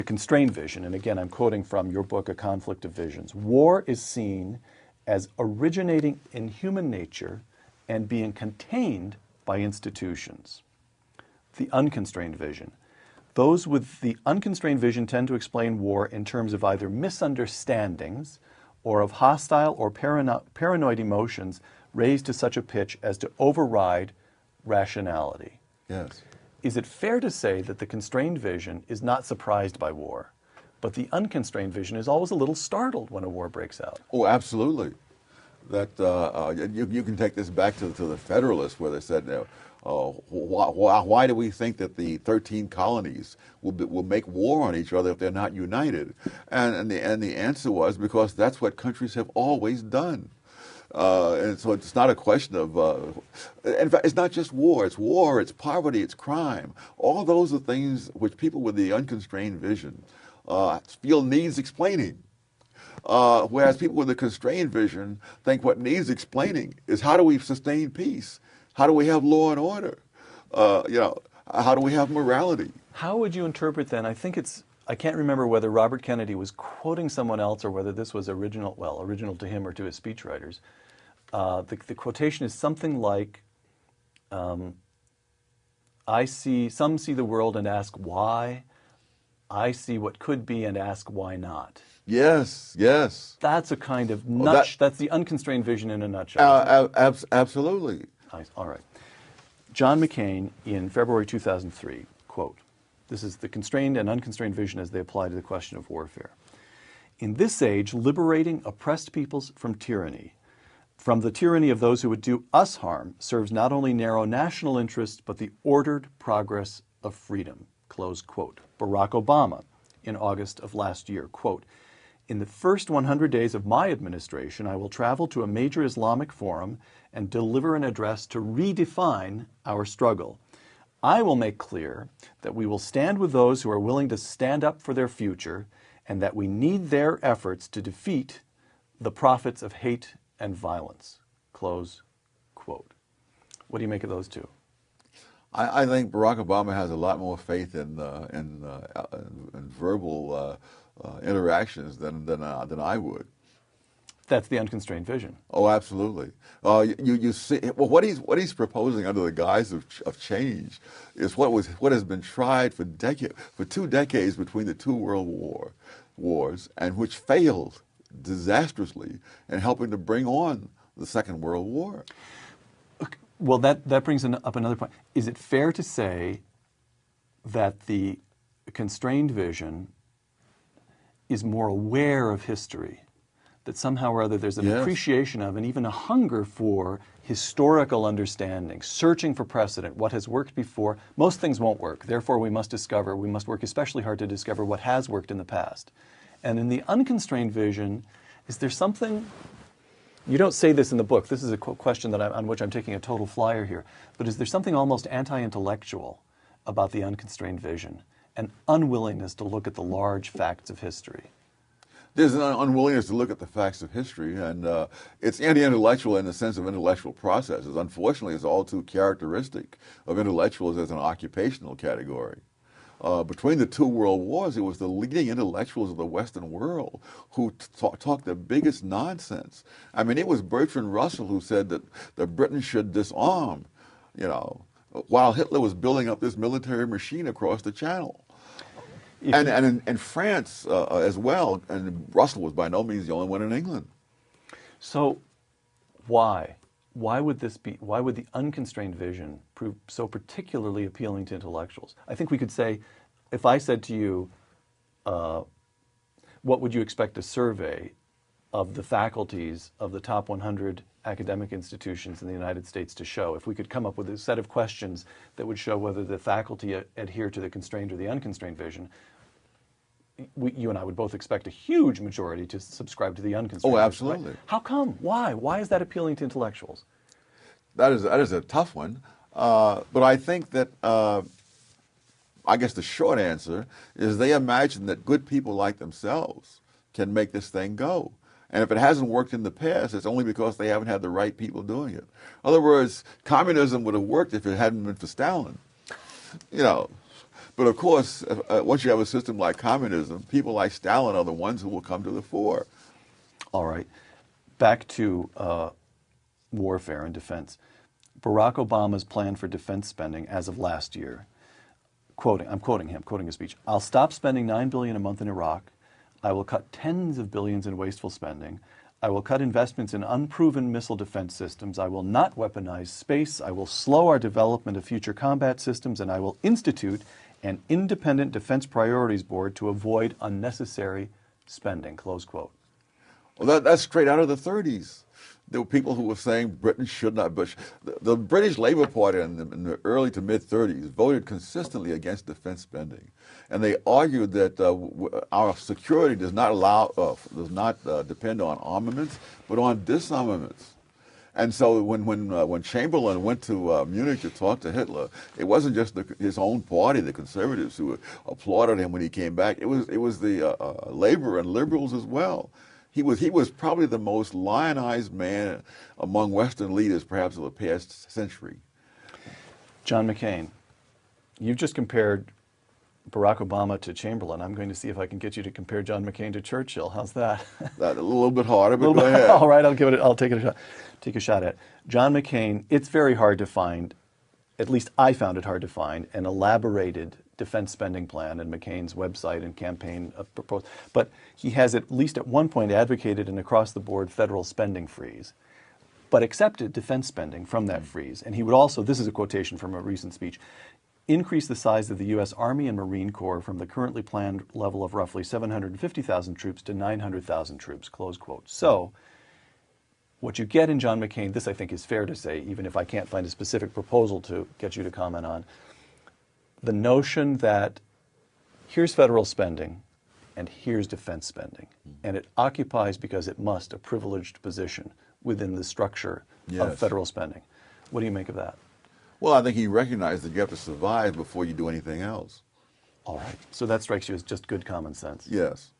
A constrained vision, and again I'm quoting from your book, A Conflict of Visions. War is seen as originating in human nature and being contained by institutions. The unconstrained vision. Those with the unconstrained vision tend to explain war in terms of either misunderstandings or of hostile or paranoid emotions raised to such a pitch as to override rationality. Yes. Is it fair to say that the constrained vision is not surprised by war, but the unconstrained vision is always a little startled when a war breaks out? Oh, absolutely. That you can take this back to the Federalists, where they said, why do we think that the 13 colonies will make war on each other if they're not united? And the answer was because that's what countries have always done. And so it's not a question of, in fact, it's not just war, it's poverty, it's crime. All those are things which people with the unconstrained vision feel needs explaining. Whereas people with a constrained vision think what needs explaining is how do we sustain peace? How do we have law and order? How do we have morality? How would you interpret then, I can't remember whether Robert Kennedy was quoting someone else or whether this was original to him or to his speechwriters. The quotation is something like, some see the world and ask why. I see what could be and ask why not. Yes, yes. That's a kind of that's the unconstrained vision in a nutshell. Absolutely. All right. John McCain in February 2003, quote, this is the constrained and unconstrained vision as they apply to the question of warfare. In this age, liberating oppressed peoples from tyranny, from the tyranny of those who would do us harm, serves not only narrow national interests, but the ordered progress of freedom, close quote. Barack Obama in August of last year, quote, in the first 100 days of my administration, I will travel to a major Islamic forum and deliver an address to redefine our struggle. I will make clear that we will stand with those who are willing to stand up for their future and that we need their efforts to defeat the prophets of hate and violence. Close quote. What do you make of those two? I think Barack Obama has a lot more faith in verbal interactions than I would. That's the unconstrained vision. Oh, absolutely. You see, well, what he's proposing under the guise of change is what has been tried for 2 decades between the two world wars, and which failed disastrously in helping to bring on the Second World War. Well, that brings up another point. Is it fair to say that the constrained vision is more aware of history? That somehow or other there's an appreciation of and even a hunger for historical understanding, searching for precedent, what has worked before. Most things won't work. Therefore, we must work especially hard to discover what has worked in the past. And in the unconstrained vision, is there something, you don't say this in the book, this is a question on which I'm taking a total flyer here, but is there something almost anti-intellectual about the unconstrained vision, an unwillingness to look at the large facts of history? There's an unwillingness to look at the facts of history, and it's anti-intellectual in the sense of intellectual processes. Unfortunately, it's all too characteristic of intellectuals as an occupational category. Between the two world wars, it was the leading intellectuals of the Western world who talked the biggest nonsense. I mean, it was Bertrand Russell who said that Britain should disarm, while Hitler was building up this military machine across the Channel. And in France as well, and Russell was by no means the only one in England. So why? Why would the unconstrained vision prove so particularly appealing to intellectuals? I think we could say, if I said to you, what would you expect a survey of the faculties of the top 100 academic institutions in the United States to show? If we could come up with a set of questions that would show whether the faculty adhere to the constrained or the unconstrained vision, you and I would both expect a huge majority to subscribe to the unconstrained. Oh, absolutely. Vision, right? How come? Why? Why is that appealing to intellectuals? That is a tough one. But I think that, I guess the short answer is they imagine that good people like themselves can make this thing go. And if it hasn't worked in the past, it's only because they haven't had the right people doing it. In other words, communism would have worked if it hadn't been for Stalin. But of course, once you have a system like communism, people like Stalin are the ones who will come to the fore. All right. Back to warfare and defense. Barack Obama's plan for defense spending as of last year, I'm quoting his speech. I'll stop spending $9 billion a month in Iraq. I will cut tens of billions in wasteful spending. I will cut investments in unproven missile defense systems. I will not weaponize space. I will slow our development of future combat systems, and I will institute an independent defense priorities board to avoid unnecessary spending, close quote. Well, that's straight out of the 30s. There were people who were saying Britain should not. But the British Labour Party in the early to mid 30s voted consistently against defense spending, and they argued that our security does not depend on armaments, but on disarmaments. And so when Chamberlain went to Munich to talk to Hitler, it wasn't just his own party, the conservatives, who applauded him when he came back. It was the Labour and liberals as well. He was probably the most lionized man among Western leaders, perhaps, of the past century. John McCain, you've just compared Barack Obama to Chamberlain. I'm going to see if I can get you to compare John McCain to Churchill. How's that? That a little bit harder, but go ahead. All right, I'll take a shot at it. John McCain. It's very hard to find, at least I found it hard to find, an elaborated defense spending plan in McCain's website and campaign proposal. But he has at least at one point advocated an across-the-board federal spending freeze, but accepted defense spending from that freeze. And he would also, this is a quotation from a recent speech, increase the size of the U.S. Army and Marine Corps from the currently planned level of roughly 750,000 troops to 900,000 troops, close quote. So what you get in John McCain, this I think is fair to say, even if I can't find a specific proposal to get you to comment on, the notion that here's federal spending and here's defense spending. And it occupies, because it must, a privileged position within the structure of federal spending. What do you make of that? Well, I think he recognized that you have to survive before you do anything else. All right. So that strikes you as just good common sense. Yes.